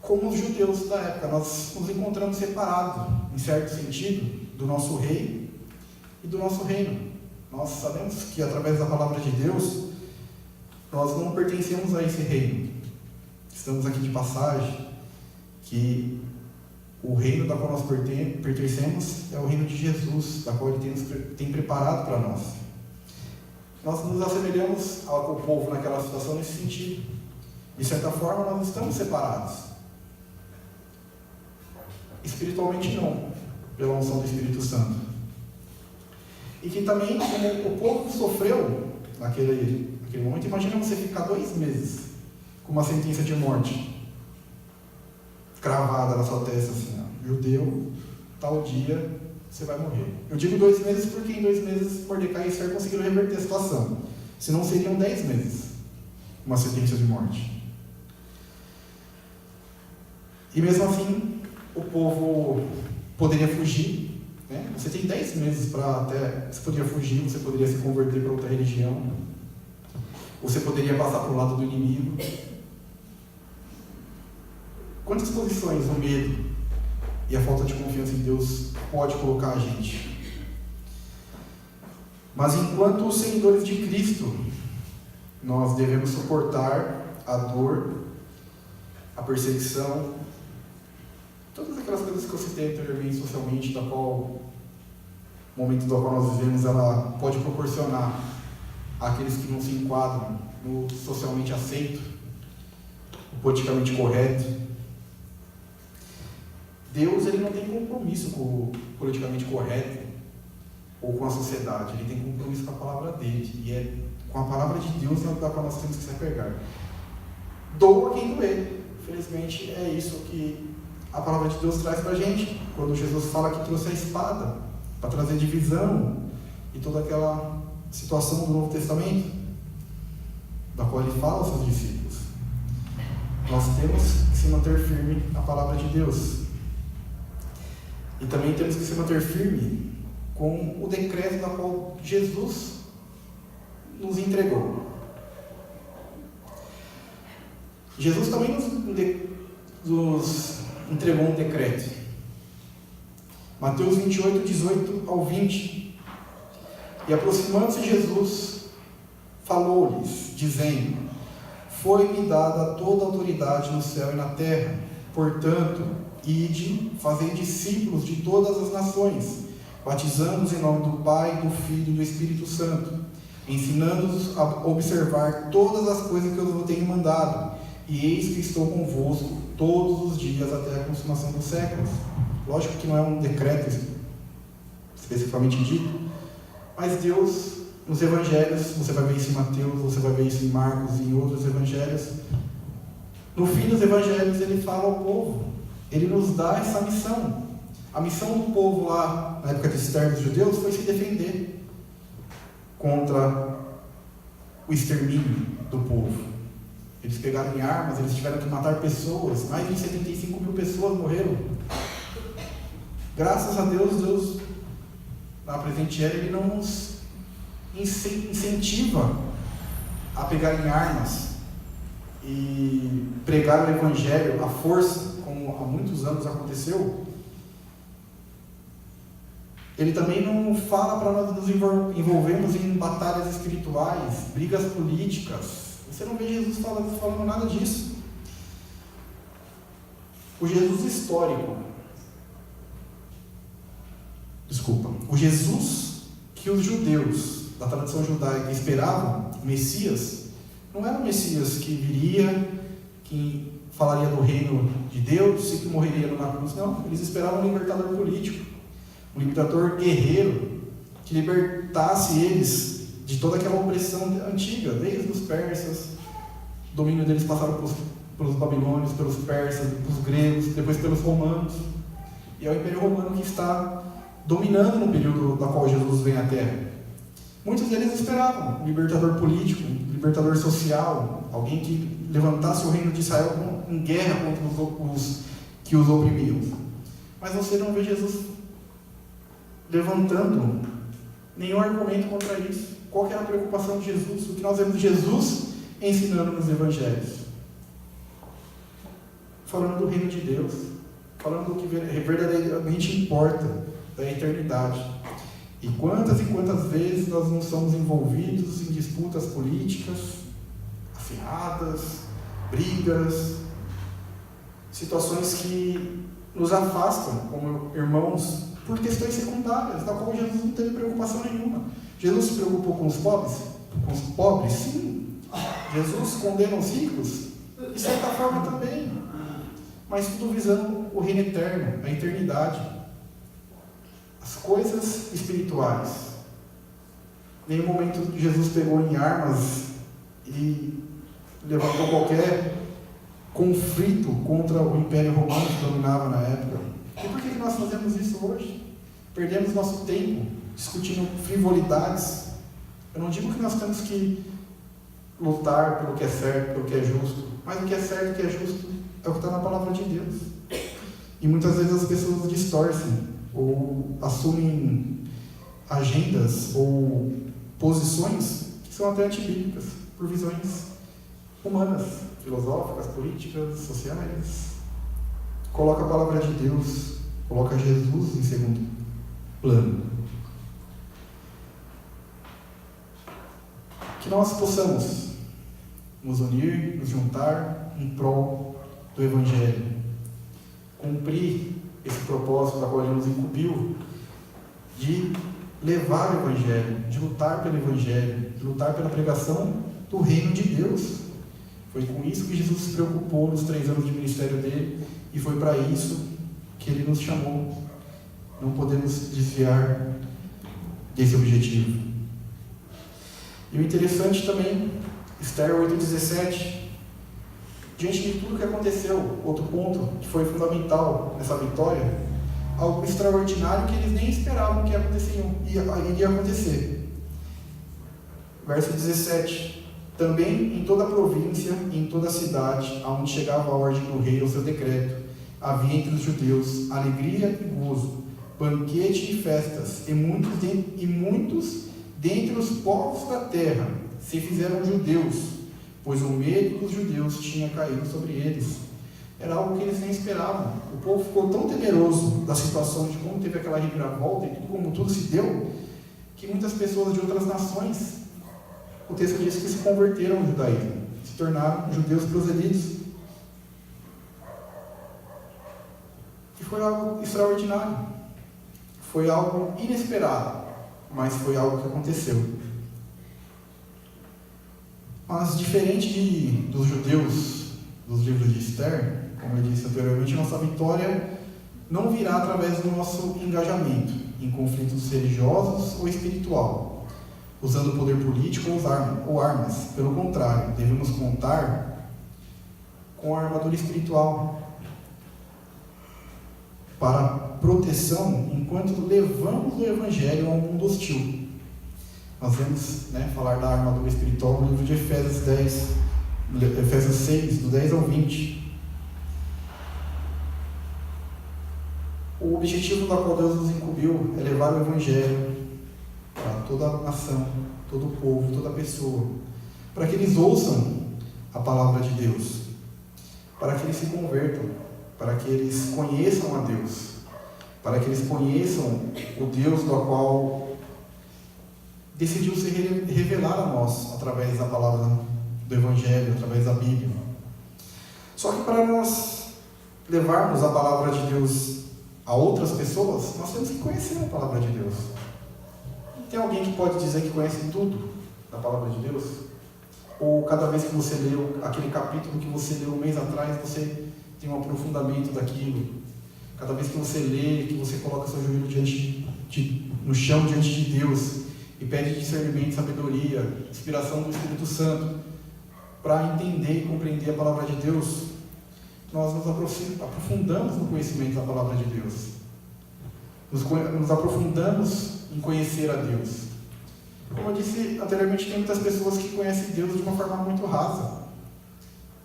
A: como os judeus da época, nós nos encontramos separados, em certo sentido, do nosso rei e do nosso reino. Nós sabemos que através da palavra de Deus, nós não pertencemos a esse reino. Estamos aqui de passagem, que o reino da qual nós pertencemos é o reino de Jesus, da qual Ele tem preparado para nós. Nós nos assemelhamos ao povo naquela situação nesse sentido. De certa forma, nós estamos separados. Espiritualmente não, pela unção do Espírito Santo. E que também, como o povo sofreu naquele momento, imagina você ficar 2 meses com uma sentença de morte cravada na sua testa, assim, ó, judeu, tal dia você vai morrer. Eu digo 2 meses porque em 2 meses Mordecai e Esther conseguiram reverter a situação. Senão seriam 10 meses uma sentença de morte. E mesmo assim, o povo poderia fugir, né? Você tem 10 meses para até... Você poderia fugir, você poderia se converter para outra religião, você poderia passar para o lado do inimigo. Quantas posições o medo e a falta de confiança em Deus pode colocar a gente? Mas enquanto os seguidores de Cristo, nós devemos suportar a dor, a perseguição, todas aquelas coisas que eu citei anteriormente socialmente, da qual o momento do qual nós vivemos, ela pode proporcionar àqueles que não se enquadram no socialmente aceito, o politicamente correto. Deus ele não tem compromisso com o politicamente correto ou com a sociedade, ele tem compromisso com a palavra dele, e é com a palavra de Deus da qual nós temos que se apegar. Doa quem doer. Infelizmente é isso que a palavra de Deus traz para a gente, quando Jesus fala que trouxe a espada para trazer divisão e toda aquela situação do Novo Testamento, da qual ele fala aos seus discípulos. Nós temos que se manter firme na palavra de Deus. E também temos que se manter firme com o decreto da qual Jesus nos entregou. Jesus também nos entregou um decreto. Mateus 28, 18 ao 20. E aproximando-se Jesus, falou-lhes, dizendo: Foi-me dada toda a autoridade no céu e na terra. Portanto, ide, fazei discípulos de todas as nações, batizando-os em nome do Pai, do Filho e do Espírito Santo, ensinando-os a observar todas as coisas que eu vos tenho mandado, e eis que estou convosco todos os dias até a consumação dos séculos. Lógico que não é um decreto especificamente dito, mas Deus, nos evangelhos, você vai ver isso em Mateus, você vai ver isso em Marcos e em outros evangelhos, no fim dos evangelhos ele fala ao povo, ele nos dá essa missão. A missão do povo lá, na época de Esther dos judeus, foi se defender contra o extermínio do povo. Eles pegaram em armas, eles tiveram que matar pessoas, mais de 75 mil pessoas morreram. Graças a Deus, Deus, na presente era, Ele não nos incentiva a pegar em armas e pregar o Evangelho à força, como há muitos anos aconteceu, ele também não fala para nós nos envolvermos em batalhas espirituais, brigas políticas. Você não vê Jesus falando nada disso. O Jesus histórico, o Jesus que os judeus da tradição judaica esperavam, o Messias, não era o Messias que viria, que falaria do reino de Deus e que morreria numa cruz. Não, eles esperavam um libertador político, um libertador guerreiro, que libertasse eles de toda aquela opressão antiga, desde os persas, o domínio deles passaram pelos babilônios, pelos persas, pelos gregos, depois pelos romanos, e é o Império Romano que está dominando no período da qual Jesus vem à Terra. Muitos deles esperavam um libertador político, um libertador social, alguém que levantasse o reino de Israel em guerra contra os que os oprimiam. Mas você não vê Jesus levantando nenhum argumento contra isso. Qual que era a preocupação de Jesus? O que nós vemos Jesus ensinando nos Evangelhos? Falando do reino de Deus, falando do que verdadeiramente importa, da eternidade. E quantas vezes nós não somos envolvidos em disputas políticas, acirradas, brigas, situações que nos afastam como irmãos por questões secundárias, da qual Jesus não teve preocupação nenhuma. Jesus se preocupou com os pobres? Com os pobres, sim. Jesus condena os ricos? De certa forma também. Mas tudo visando o reino eterno, a eternidade. As coisas espirituais. Em nenhum momento Jesus pegou em armas e levantou qualquer conflito contra o Império Romano que dominava na época. E por que nós fazemos isso hoje? Perdemos nosso tempo discutindo frivolidades. Eu não digo que nós temos que lutar pelo que é certo, pelo que é justo, mas o que é certo e o que é justo é o que está na palavra de Deus. E muitas vezes as pessoas distorcem ou assumem agendas ou posições que são até antibíblicas, por visões humanas, filosóficas, políticas, sociais. Coloca a palavra de Deus, coloca Jesus em segundo plano. Que nós possamos nos unir, nos juntar em prol do Evangelho, cumprir esse propósito da qual Ele nos incumbiu, de levar o Evangelho, de lutar pelo Evangelho, de lutar pela pregação do reino de Deus. Foi com isso que Jesus se preocupou nos 3 anos de ministério dele, e foi para isso que Ele nos chamou. Não podemos desviar desse objetivo. E o interessante também, Esther 8,17, diante de tudo que aconteceu, outro ponto que foi fundamental nessa vitória, algo extraordinário que eles nem esperavam que iria acontecer. Verso 17: também em toda a província e em toda a cidade, aonde chegava a ordem do rei ao seu decreto, havia entre os judeus alegria e gozo, banquete e festas, e muitos dentre os povos da terra se fizeram judeus, pois o medo dos judeus tinha caído sobre eles. Era algo que eles nem esperavam. O povo ficou tão temeroso da situação, de como teve aquela reviravolta e como tudo se deu, que muitas pessoas de outras nações, o texto diz que se converteram ao judaísmo, se tornaram judeus proselitos. E foi algo extraordinário, foi algo inesperado, mas foi algo que aconteceu. Mas diferente dos judeus dos livros de Esther, como eu disse anteriormente, nossa vitória não virá através do nosso engajamento em conflitos religiosos ou espiritual, usando poder político ou armas. Pelo contrário, devemos contar com a armadura espiritual para proteção enquanto levamos o Evangelho a um mundo hostil. Nós vamos falar da armadura espiritual no livro de Efésios 6, do 10 ao 20. O objetivo da qual Deus nos incumbiu é levar o Evangelho para toda a nação, todo o povo, toda a pessoa, para que eles ouçam a palavra de Deus, para que eles se convertam, para que eles conheçam a Deus, para que eles conheçam o Deus do qual decidiu se revelar a nós através da palavra do Evangelho, através da Bíblia. Só que para nós levarmos a palavra de Deus a outras pessoas, nós temos que conhecer a palavra de Deus. Tem alguém que pode dizer que conhece tudo da palavra de Deus? Ou cada vez que você leu aquele capítulo que você leu um mês atrás, você tem um aprofundamento daquilo? Cada vez que você lê, que você coloca seu joelho no chão diante de Deus e pede discernimento, sabedoria, inspiração do Espírito Santo para entender e compreender a palavra de Deus, nós nos aprofundamos no conhecimento da palavra de Deus. Nos aprofundamos em conhecer a Deus. Como eu disse anteriormente, tem muitas pessoas que conhecem Deus de uma forma muito rasa.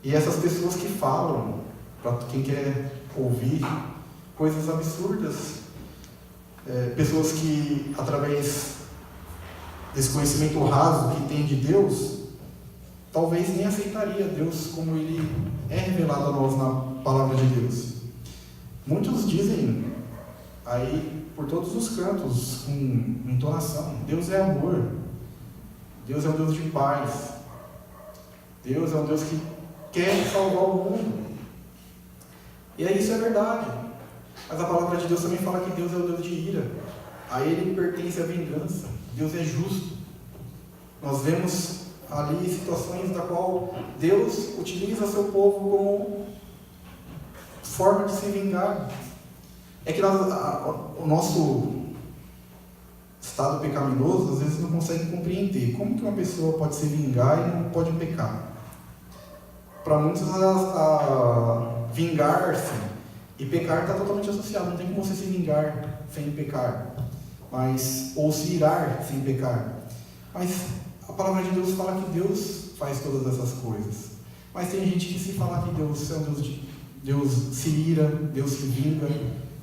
A: E essas pessoas que falam, para quem quer ouvir, coisas absurdas, pessoas que, através desse conhecimento raso que tem de Deus, talvez nem aceitaria Deus como Ele é revelado a nós na palavra de Deus. Muitos dizem aí por todos os cantos, com entonação: Deus é amor, Deus é um Deus de paz, Deus é um Deus que quer salvar o mundo. E aí isso é verdade, mas a palavra de Deus também fala que Deus é o Deus de ira, a Ele pertence a vingança, Deus é justo. Nós vemos ali situações da qual Deus utiliza seu povo como forma de se vingar. É que o nosso estado pecaminoso às vezes não consegue compreender como que uma pessoa pode se vingar e não pode pecar. Para muitos, vingar-se e pecar está totalmente associado. Não tem como você se vingar sem pecar, ou se irar sem pecar. Mas a palavra de Deus fala que Deus faz todas essas coisas. Mas tem gente que se fala que Deus é um Deus Deus se ira, Deus se vinga,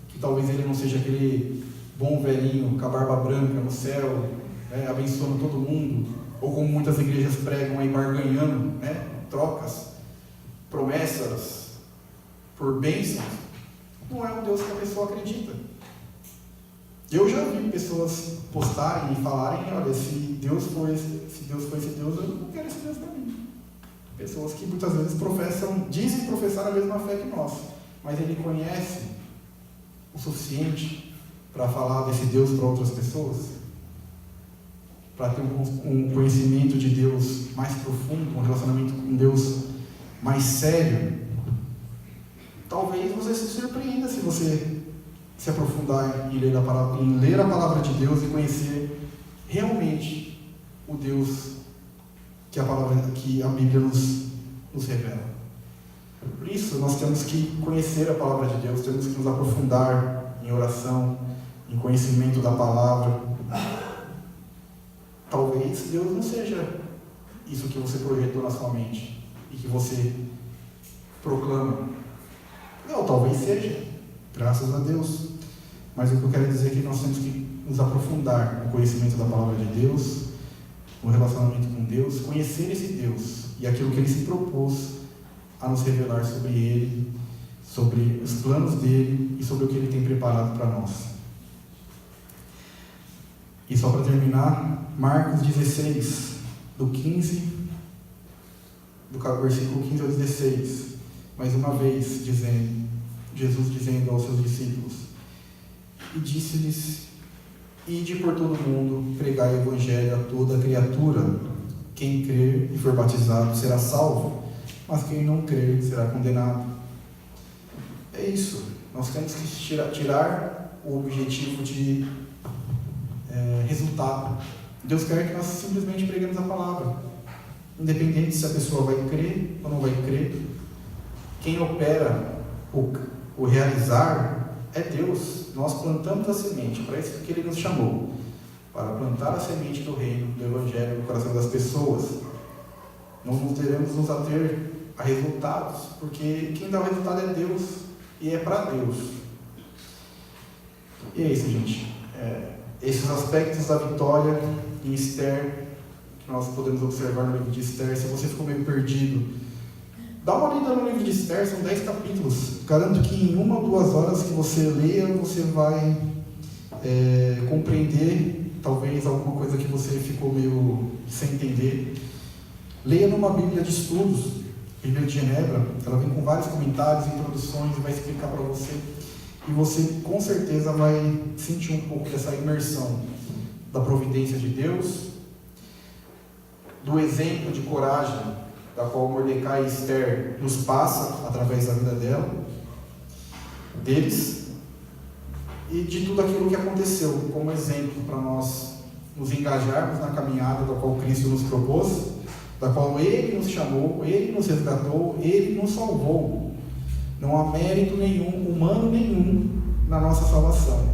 A: que talvez Ele não seja aquele bom velhinho com a barba branca no céu, abençoando todo mundo, ou como muitas igrejas pregam aí, barganhando, trocas, promessas por bênçãos. Não é um Deus que a pessoa acredita. Eu já vi pessoas postarem e falarem: olha, se Deus for esse Deus, eu não quero esse Deus para mim. Pessoas que muitas vezes dizem professar a mesma fé que nós, mas Ele conhece o suficiente para falar desse Deus para outras pessoas, para ter um conhecimento de Deus mais profundo, um relacionamento com Deus mais sério. Talvez você se surpreenda se você se aprofundar em ler a palavra de Deus e conhecer realmente o Deus que a Bíblia nos revela. Por isso, nós temos que conhecer a palavra de Deus, temos que nos aprofundar em oração, em conhecimento da palavra. Talvez Deus não seja isso que você projetou na sua mente e que você proclama. Não, talvez seja, graças a Deus. Mas o que eu quero dizer é que nós temos que nos aprofundar no conhecimento da palavra de Deus, no relacionamento com Deus, conhecer esse Deus e aquilo que Ele se propôs a nos revelar sobre Ele, sobre os planos dEle e sobre o que Ele tem preparado para nós. E só para terminar, Marcos 16, do versículo 15 ao 16, mais uma vez, Jesus dizendo aos seus discípulos: e disse-lhes: ide por todo o mundo, pregai o Evangelho a toda criatura. Quem crer e for batizado será salvo, mas quem não crer será condenado. É isso. Nós temos que tirar o objetivo de resultado. Deus quer que nós simplesmente preguemos a palavra, independente se a pessoa vai crer ou não vai crer. Quem opera o realizar é Deus. Nós plantamos a semente, para isso que Ele nos chamou, para plantar a semente do reino, do Evangelho no coração das pessoas. Não devemos nos ater a resultados, porque quem dá o resultado é Deus, e é para Deus. E é isso, gente. Esses aspectos da vitória em Esther, que nós podemos observar no livro de Esther. Se você ficou meio perdido Dá uma lida no livro de Esther, são 10 capítulos. Garanto que em 1 ou 2 horas que você leia, você vai compreender talvez alguma coisa que você ficou meio sem entender. Leia numa Bíblia de estudos, Bíblia de Genebra, ela vem com vários comentários, introduções e vai explicar para você. E você com certeza vai sentir um pouco dessa imersão da providência de Deus, do exemplo de coragem da qual Mordecai e Esther nos passa através da vida deles, e de tudo aquilo que aconteceu como exemplo para nós nos engajarmos na caminhada da qual Cristo nos propôs, da qual Ele nos chamou, Ele nos resgatou, Ele nos salvou. Não há mérito nenhum, humano nenhum, na nossa salvação.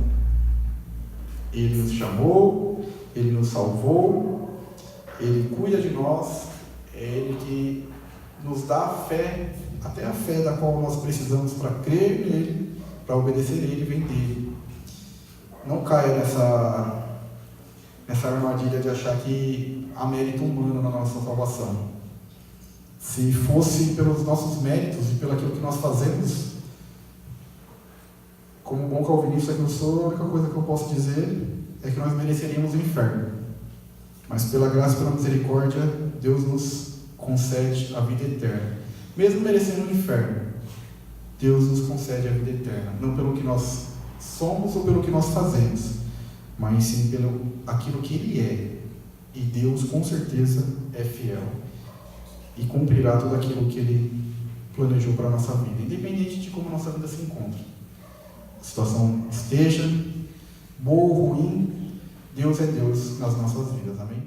A: Ele nos chamou, Ele nos salvou, Ele cuida de nós, é Ele que nos dá a fé, até a fé da qual nós precisamos para crer nele, para obedecer a Ele e vem dele. Não caia nessa armadilha de achar que há mérito humano na nossa salvação. Se fosse pelos nossos méritos e pelo aquilo que nós fazemos, como bom calvinista que eu sou, a única coisa que eu posso dizer é que nós mereceríamos o inferno. Mas pela graça e pela misericórdia, Deus nos concede a vida eterna. Mesmo merecendo o inferno, Deus nos concede a vida eterna. Não pelo que nós somos ou pelo que nós fazemos, mas sim pelo aquilo que Ele é. E Deus com certeza é fiel e cumprirá tudo aquilo que Ele planejou para a nossa vida, independente de como a nossa vida se encontra. A situação esteja boa ou ruim, Deus é Deus nas nossas vidas. Amém?